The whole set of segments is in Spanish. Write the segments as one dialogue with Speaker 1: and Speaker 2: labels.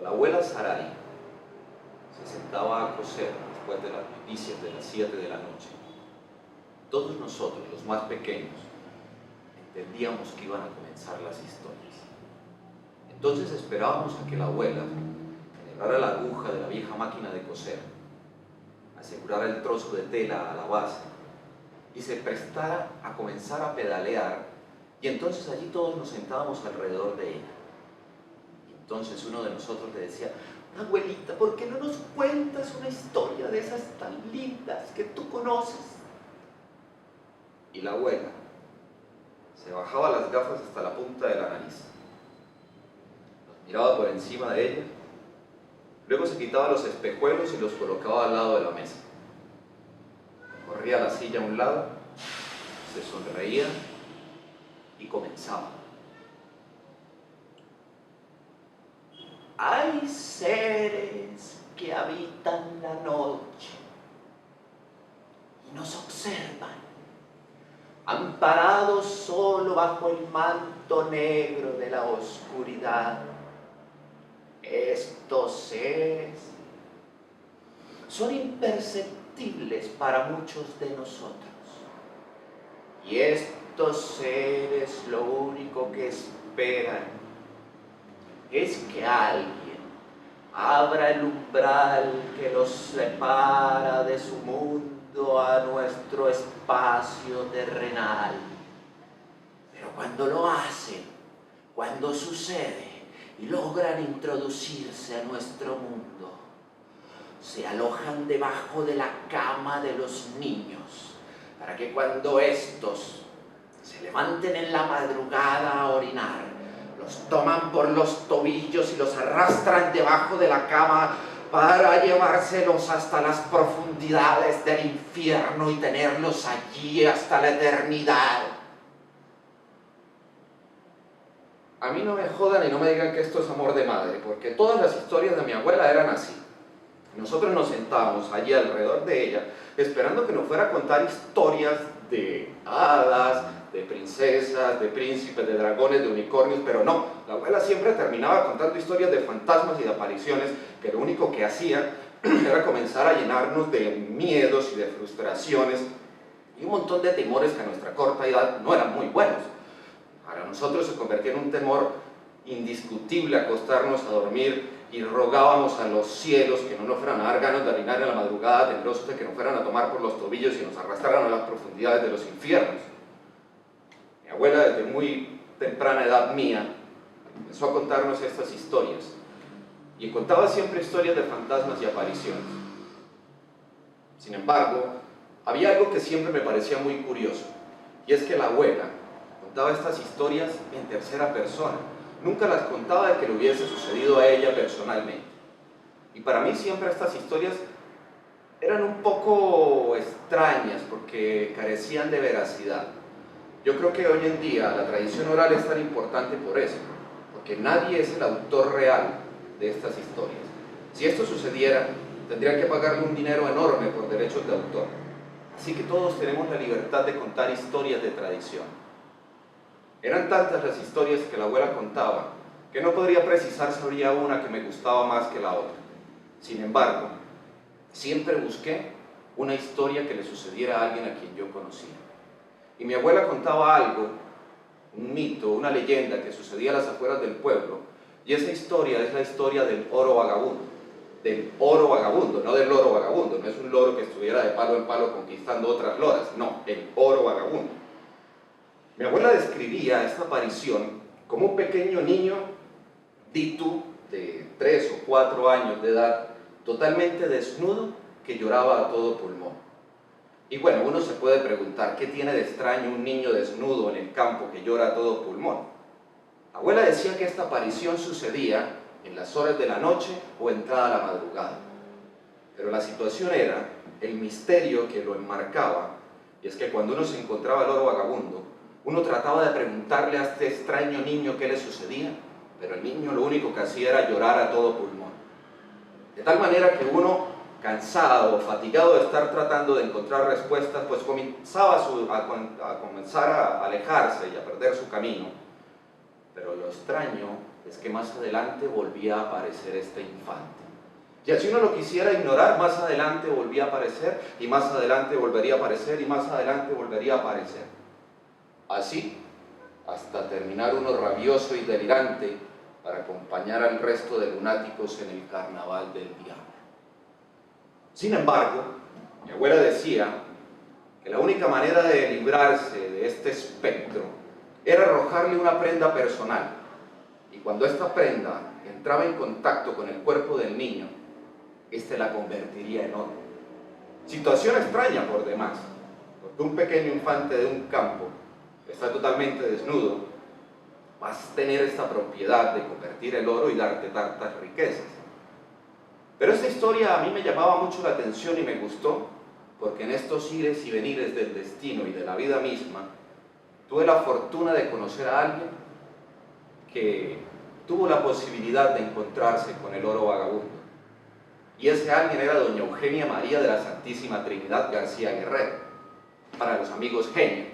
Speaker 1: la abuela Sarai se sentaba a coser después de las noticias de las 7 de la noche, todos nosotros, los más pequeños, entendíamos que iban a comenzar las historias. Entonces esperábamos a que la abuela agarrara la aguja de la vieja máquina de coser, asegurara el trozo de tela a la base y se prestara a comenzar a pedalear, y entonces allí todos nos sentábamos alrededor de ella. Y entonces uno de nosotros le decía: abuelita, ¿por qué no nos cuentas una historia de esas tan lindas que tú conoces? Y la abuela se bajaba las gafas hasta la punta de la nariz, nos miraba por encima de ella, luego se quitaba los espejuelos y los colocaba al lado de la mesa. Corría la silla a un lado, se sonreía y comenzaba. Hay seres que habitan la noche y nos observan, amparados solo bajo el manto negro de la oscuridad. Estos seres son imperceptibles para muchos de nosotros, y estos seres lo único que esperan es que alguien abra el umbral que los separa de su mundo a nuestro espacio terrenal. Pero cuando lo hacen, cuando sucede y logran introducirse a nuestro mundo, se alojan debajo de la cama de los niños, para que cuando estos se levanten en la madrugada a orinar, los toman por los tobillos y los arrastran debajo de la cama para llevárselos hasta las profundidades del infierno y tenerlos allí hasta la eternidad. A mí no me jodan y no me digan que esto es amor de madre, porque todas las historias de mi abuela eran así. Nosotros nos sentábamos allí alrededor de ella, esperando que nos fuera a contar historias de hadas, de princesas, de príncipes, de dragones, de unicornios, pero no, la abuela siempre terminaba contando historias de fantasmas y de apariciones, que lo único que hacía era comenzar a llenarnos de miedos y de frustraciones y un montón de temores que a nuestra corta edad no eran muy buenos. Para nosotros se convertía en un temor indiscutible acostarnos a dormir, y rogábamos a los cielos que no nos fueran a dar ganas de orinar en la madrugada, temerosos de que nos fueran a tomar por los tobillos y nos arrastraran a las profundidades de los infiernos. Mi abuela, desde muy temprana edad mía, empezó a contarnos estas historias, y contaba siempre historias de fantasmas y apariciones. Sin embargo, había algo que siempre me parecía muy curioso, y es que la abuela contaba estas historias en tercera persona. Nunca las contaba de que le hubiese sucedido a ella personalmente. Y para mí siempre estas historias eran un poco extrañas porque carecían de veracidad. Yo creo que hoy en día la tradición oral es tan importante por eso, porque nadie es el autor real de estas historias. Si esto sucediera, tendrían que pagarle un dinero enorme por derechos de autor. Así que todos tenemos la libertad de contar historias de tradición. Eran tantas las historias que la abuela contaba que no podría precisar si habría una que me gustaba más que la otra. Sin embargo, siempre busqué una historia que le sucediera a alguien a quien yo conocía. Y mi abuela contaba algo, un mito, una leyenda que sucedía a las afueras del pueblo, y esa historia es la historia del oro vagabundo. Del oro vagabundo, no del loro vagabundo. No es un loro que estuviera de palo en palo conquistando otras loras, no, el oro vagabundo. Mi abuela describía esta aparición como un pequeño niño, Ditu, de 3 o 4 años de edad, totalmente desnudo, que lloraba a todo pulmón. Y bueno, uno se puede preguntar, ¿qué tiene de extraño un niño desnudo en el campo que llora a todo pulmón? La abuela decía que esta aparición sucedía en las horas de la noche o entrada a la madrugada. Pero la situación era el misterio que lo enmarcaba, y es que cuando uno se encontraba al oro vagabundo, uno trataba de preguntarle a este extraño niño qué le sucedía, pero el niño lo único que hacía era llorar a todo pulmón. De tal manera que uno, cansado o fatigado de estar tratando de encontrar respuestas, pues comenzaba a comenzar a alejarse y a perder su camino. Pero lo extraño es que más adelante volvía a aparecer este infante. Y así uno lo quisiera ignorar, más adelante volvía a aparecer, y más adelante volvería a aparecer, y más adelante volvería a aparecer. Así, hasta terminar uno rabioso y delirante para acompañar al resto de lunáticos en el carnaval del diablo. Sin embargo, mi abuela decía que la única manera de librarse de este espectro era arrojarle una prenda personal, y cuando esta prenda entraba en contacto con el cuerpo del niño, éste la convertiría en oro. Situación extraña por demás, porque un pequeño infante de un campo que está totalmente desnudo, vas a tener esta propiedad de convertir el oro y darte tantas riquezas. Pero esta historia a mí me llamaba mucho la atención y me gustó, porque en estos ires y venires del destino y de la vida misma, tuve la fortuna de conocer a alguien que tuvo la posibilidad de encontrarse con el oro vagabundo. Y ese alguien era doña Eugenia María de la Santísima Trinidad García Guerrero, para los amigos Genia.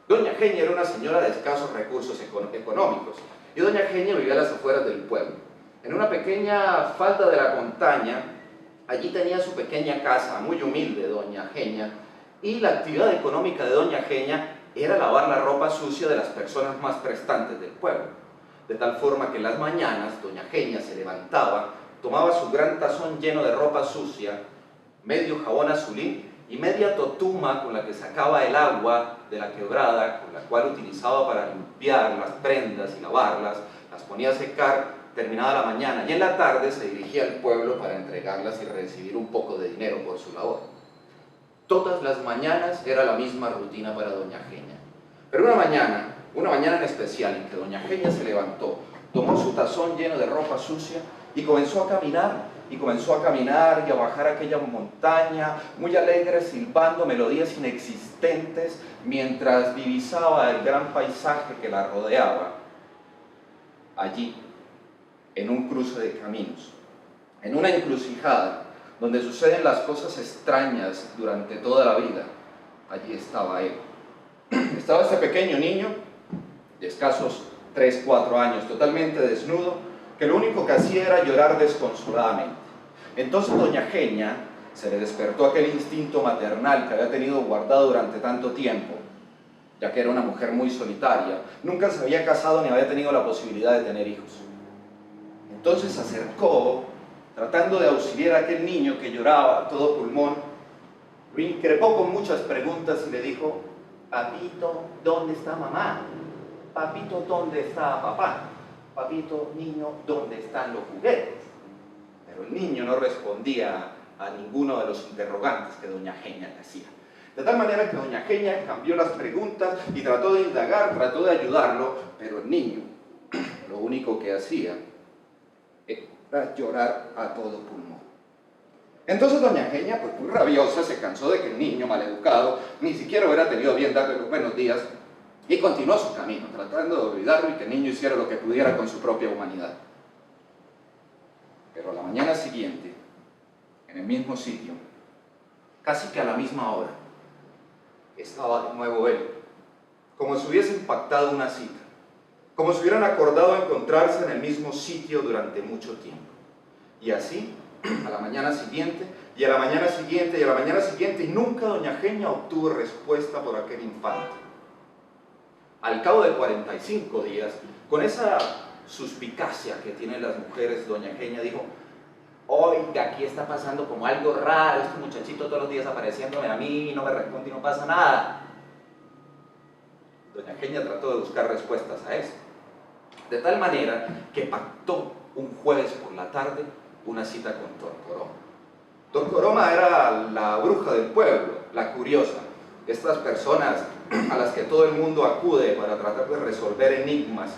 Speaker 1: Doña Genia era una señora de escasos recursos económicos, y doña Genia vivía a las afueras del pueblo. En una pequeña falda de la montaña, allí tenía su pequeña casa, muy humilde doña Genia, y la actividad económica de doña Genia era lavar la ropa sucia de las personas más prestantes del pueblo. De tal forma que en las mañanas doña Genia se levantaba, tomaba su gran tazón lleno de ropa sucia, medio jabón azulín y media totuma con la que sacaba el agua de la quebrada, con la cual utilizaba para limpiar las prendas y lavarlas, las ponía a secar, terminada la mañana, y en la tarde se dirigía al pueblo para entregarlas y recibir un poco de dinero por su labor. Todas las mañanas era la misma rutina para doña Genia. Pero una mañana en especial, en que doña Genia se levantó, tomó su tazón lleno de ropa sucia y comenzó a caminar y a bajar aquella montaña, muy alegre, silbando melodías inexistentes, mientras divisaba el gran paisaje que la rodeaba. Allí, en un cruce de caminos, en una encrucijada, donde suceden las cosas extrañas durante toda la vida, allí estaba él. Estaba este pequeño niño, de escasos 3, 4 años, totalmente desnudo, que lo único que hacía era llorar desconsoladamente. Entonces doña Genia se le despertó aquel instinto maternal que había tenido guardado durante tanto tiempo, ya que era una mujer muy solitaria, nunca se había casado ni había tenido la posibilidad de tener hijos. Entonces se acercó, tratando de auxiliar a aquel niño que lloraba a todo pulmón, lo increpó con muchas preguntas y le dijo: papito, ¿dónde está mamá? Papito, ¿dónde está papá? Papito, niño, ¿dónde están los juguetes? Pero el niño no respondía a ninguno de los interrogantes que doña Genia le hacía. De tal manera que doña Genia cambió las preguntas y trató de indagar, trató de ayudarlo, pero el niño lo único que hacía era llorar a todo pulmón. Entonces doña Genia, pues muy rabiosa, se cansó de que el niño maleducado ni siquiera hubiera tenido bien darle los buenos días, y continuó su camino, tratando de olvidarlo y que el niño hiciera lo que pudiera con su propia humanidad. Pero a la mañana siguiente, en el mismo sitio, casi que a la misma hora, estaba de nuevo él, como si hubiesen pactado una cita, como si hubieran acordado encontrarse en el mismo sitio durante mucho tiempo. Y así, a la mañana siguiente, y a la mañana siguiente, y a la mañana siguiente, y nunca doña Genia obtuvo respuesta por aquel infante. Al cabo de 45 días, con esa suspicacia que tienen las mujeres, doña Genia dijo: oiga, aquí está pasando como algo raro, este muchachito todos los días apareciéndome a mí, no me responde y no pasa nada. Doña Genia trató de buscar respuestas a eso, de tal manera que pactó un jueves por la tarde una cita con Torcoroma. Torcoroma era la bruja del pueblo, la curiosa, estas personas a las que todo el mundo acude para tratar de resolver enigmas,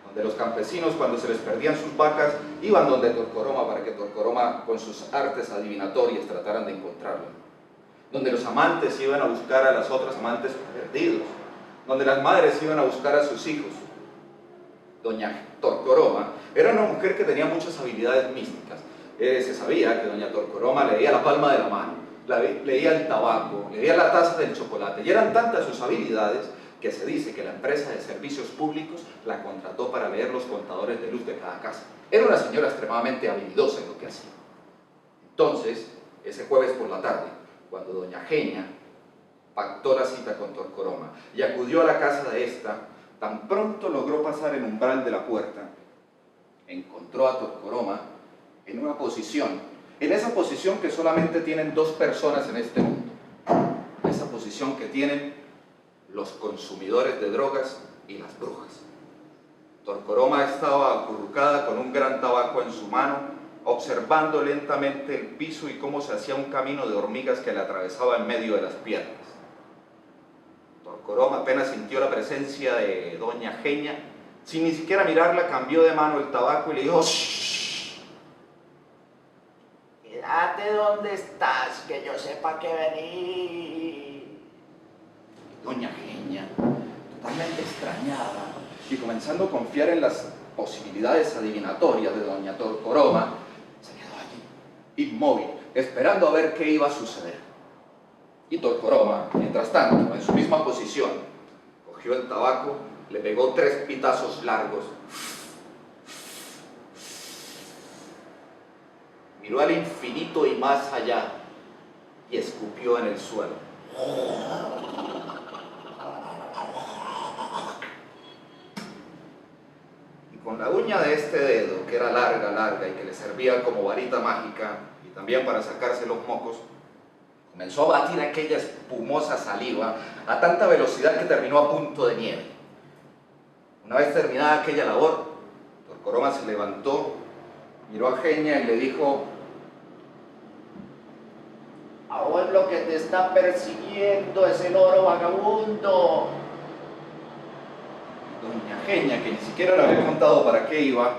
Speaker 1: donde los campesinos, cuando se les perdían sus vacas, iban donde Torcoroma para que Torcoroma con sus artes adivinatorias trataran de encontrarlo, donde los amantes iban a buscar a las otras amantes perdidos, donde las madres iban a buscar a sus hijos. Doña Torcoroma era una mujer que tenía muchas habilidades místicas. Se sabía que doña Torcoroma leía la palma de la mano, leía el tabaco, leía la taza del chocolate, y eran tantas sus habilidades que se dice que la empresa de servicios públicos la contrató para leer los contadores de luz de cada casa. Era una señora extremadamente habilidosa en lo que hacía. Entonces, ese jueves por la tarde, cuando doña Genia pactó la cita con Torcoroma y acudió a la casa de esta, tan pronto logró pasar el umbral de la puerta, encontró a Torcoroma en una posición, en esa posición que solamente tienen dos personas en este mundo, esa posición que tienen los consumidores de drogas y las brujas. Torcoroma estaba acurrucada con un gran tabaco en su mano, observando lentamente el piso y cómo se hacía un camino de hormigas que le atravesaba en medio de las piernas. Torcoroma apenas sintió la presencia de doña Genia, sin ni siquiera mirarla, cambió de mano el tabaco y le dijo: "Shh,
Speaker 2: quédate donde estás, que yo sepa que vení".
Speaker 1: Doña Genia, totalmente extrañada y comenzando a confiar en las posibilidades adivinatorias de doña Torcoroma, se quedó allí, inmóvil, esperando a ver qué iba a suceder. Y Torcoroma, mientras tanto, en su misma posición, cogió el tabaco, le pegó 3 pitazos largos, miró al infinito y más allá y escupió en el suelo. Y con la uña de este dedo, que era larga y que le servía como varita mágica y también para sacarse los mocos, comenzó a batir aquella espumosa saliva a tanta velocidad que terminó a punto de nieve. Una vez terminada aquella labor, Torcoroma se levantó, miró a Genia y le dijo:
Speaker 2: A vos lo que te está persiguiendo es el oro vagabundo.
Speaker 1: Doña Genia, que ni siquiera le había contado para qué iba,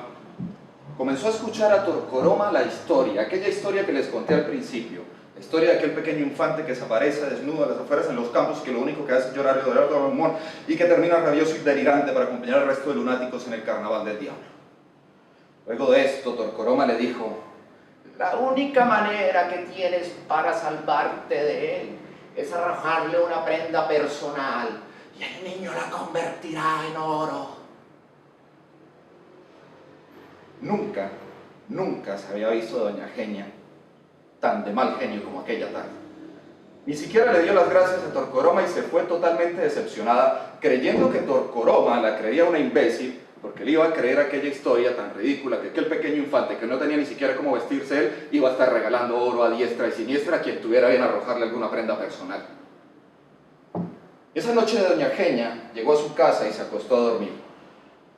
Speaker 1: comenzó a escuchar a Torcoroma la historia, aquella historia que les conté al principio, la historia de aquel pequeño infante que desaparece desnudo a las afueras en los campos, que lo único que hace es llorar y llorar de amor, y que termina rabioso y delirante para acompañar al resto de lunáticos en el carnaval del diablo. Luego de esto, Torcoroma le dijo:
Speaker 2: La única manera que tienes para salvarte de él es arrojarle una prenda personal y el niño la convertirá en oro.
Speaker 1: Nunca se había visto a doña Genia tan de mal genio como aquella tarde. Ni siquiera le dio las gracias a Torcoroma y se fue totalmente decepcionada, creyendo que Torcoroma la creía una imbécil, porque le iba a creer aquella historia tan ridícula que aquel pequeño infante, que no tenía ni siquiera cómo vestirse él, iba a estar regalando oro a diestra y siniestra a quien tuviera bien arrojarle alguna prenda personal. Esa noche doña Genia llegó a su casa y se acostó a dormir.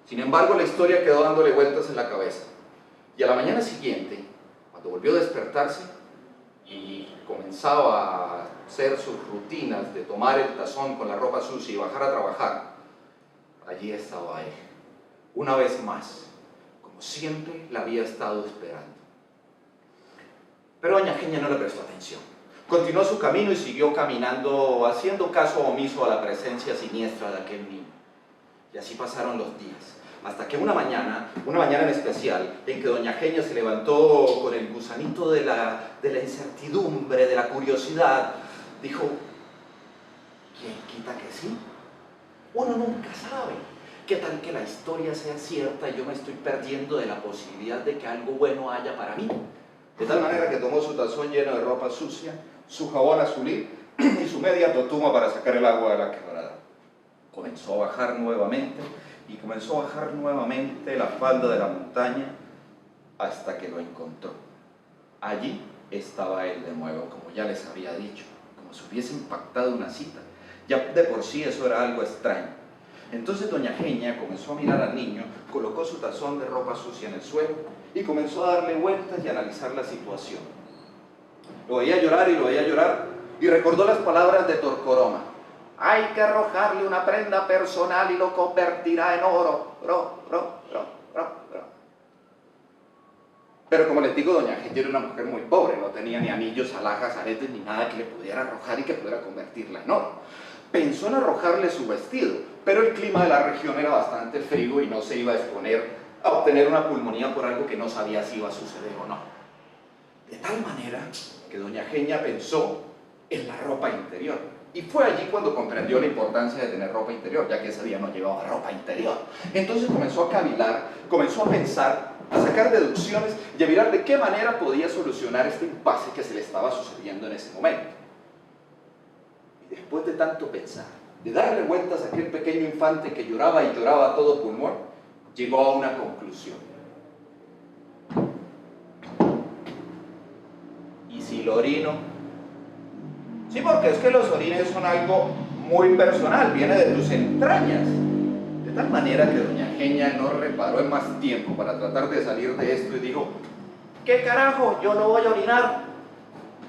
Speaker 1: Sin embargo, la historia quedó dándole vueltas en la cabeza. Y a la mañana siguiente, cuando volvió a despertarse y comenzaba a hacer sus rutinas de tomar el tazón con la ropa sucia y bajar a trabajar, allí estaba él, una vez más, como siempre la había estado esperando. Pero doña Genia no le prestó atención. Continuó su camino y siguió caminando, haciendo caso omiso a la presencia siniestra de aquel niño. Y así pasaron los días, hasta que una mañana en especial, en que doña Genia se levantó con el gusanito de la incertidumbre, de la curiosidad, dijo: ¿quién quita que sí? Uno nunca sabe. ¿Qué tal que la historia sea cierta y yo me estoy perdiendo de la posibilidad de que algo bueno haya para mí? De tal manera que tomó su tazón lleno de ropa sucia, su jabón azulí y su media totuma para sacar el agua de la quebrada. Comenzó a bajar nuevamente y comenzó a bajar nuevamente la falda de la montaña hasta que lo encontró. Allí estaba él de nuevo, como ya les había dicho, como si hubiesen pactado una cita. Ya de por sí eso era algo extraño. Entonces doña Genia comenzó a mirar al niño, colocó su tazón de ropa sucia en el suelo y comenzó a darle vueltas y a analizar la situación. Lo veía llorar y recordó las palabras de Torcoroma:
Speaker 2: Hay que arrojarle una prenda personal y lo convertirá en oro.
Speaker 1: Pero como les digo, doña Genia era una mujer muy pobre, no tenía ni anillos, alhajas, aretes, ni nada que le pudiera arrojar y que pudiera convertirla en oro. Pensó en arrojarle su vestido, pero el clima de la región era bastante frío y no se iba a exponer a obtener una pulmonía por algo que no sabía si iba a suceder o no. De tal manera que doña Genia pensó en la ropa interior. Y fue allí cuando comprendió la importancia de tener ropa interior, ya que ese día no llevaba ropa interior. Entonces comenzó a cavilar, comenzó a pensar, a sacar deducciones y a mirar de qué manera podía solucionar este impasse que se le estaba sucediendo en ese momento. Y después de tanto pensar, de darle vueltas a aquel pequeño infante que lloraba y lloraba a todo pulmón, llegó a una conclusión. ¿Y si lo orino? Sí, porque es que los orines son algo muy personal, viene de tus entrañas. De tal manera que doña Genia no reparó en más tiempo para tratar de salir de esto y dijo: ¿qué carajo? Yo no voy a orinar.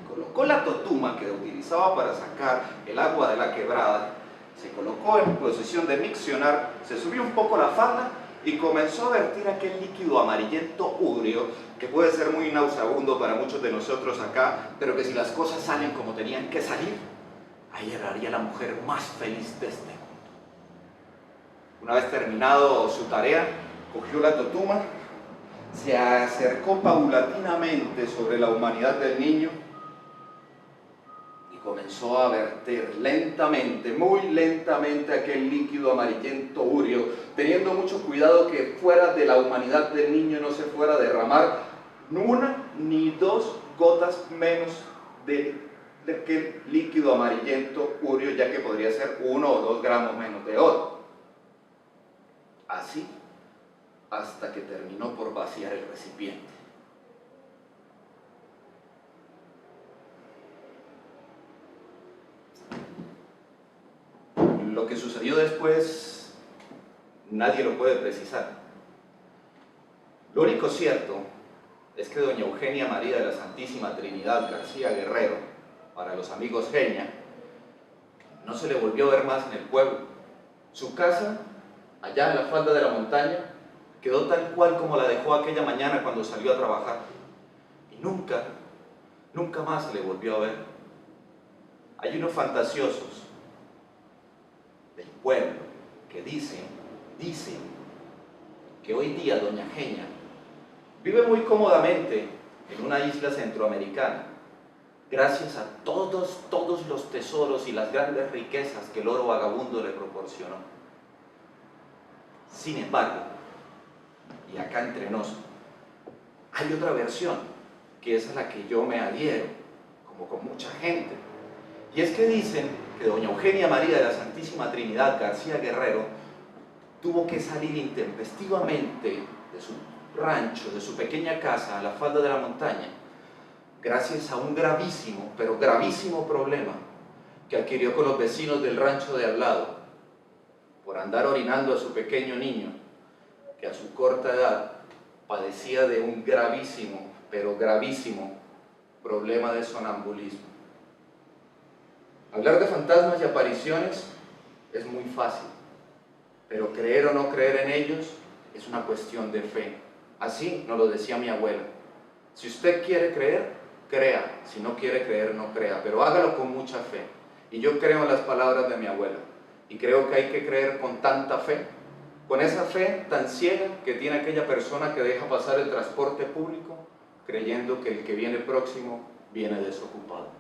Speaker 1: Colocó la totuma que utilizaba para sacar el agua de la quebrada, se colocó en posición de miccionar, se subió un poco la falda y comenzó a vertir aquel líquido amarillento úgreo que puede ser muy nauseabundo para muchos de nosotros acá, pero que si las cosas salen como tenían que salir, ahí haría la mujer más feliz de este mundo. Una vez terminado su tarea, cogió la totuma, se acercó paulatinamente sobre la humanidad del niño y comenzó a verter lentamente, muy lentamente, aquel líquido amarillento úgreo, teniendo mucho cuidado que fuera de la humanidad del niño no se fuera a derramar una ni dos gotas menos de aquel líquido amarillento úgreo, ya que podría ser 1 o 2 gramos menos de oro. Así, hasta que terminó por vaciar el recipiente. Lo que sucedió después, nadie lo puede precisar. Lo único cierto es que doña Eugenia María de la Santísima Trinidad García Guerrero, para los amigos Genia, no se le volvió a ver más en el pueblo. Su casa, allá en la falda de la montaña, quedó tal cual como la dejó aquella mañana cuando salió a trabajar. Y nunca más se le volvió a ver. Hay unos fantasiosos del pueblo que dicen que hoy día doña Genia vive muy cómodamente en una isla centroamericana, gracias a todos los tesoros y las grandes riquezas que el oro vagabundo le proporcionó. Sin embargo, y acá entre nos, hay otra versión, que es a la que yo me adhiero, como con mucha gente, y es que dicen que doña Eugenia María de la Santísima Trinidad García Guerrero tuvo que salir intempestivamente de su rancho, de su pequeña casa a la falda de la montaña, gracias a un gravísimo, pero gravísimo problema que adquirió con los vecinos del rancho de al lado, por andar orinando a su pequeño niño, que a su corta edad padecía de un gravísimo, pero gravísimo problema de sonambulismo. Hablar de fantasmas y apariciones es muy fácil, pero creer o no creer en ellos es una cuestión de fe. Así nos lo decía mi abuela. Si usted quiere creer, crea. Si no quiere creer, no crea, pero hágalo con mucha fe. Y yo creo en las palabras de mi abuela. Y creo que hay que creer con tanta fe, con esa fe tan ciega que tiene aquella persona que deja pasar el transporte público creyendo que el que viene próximo viene desocupado.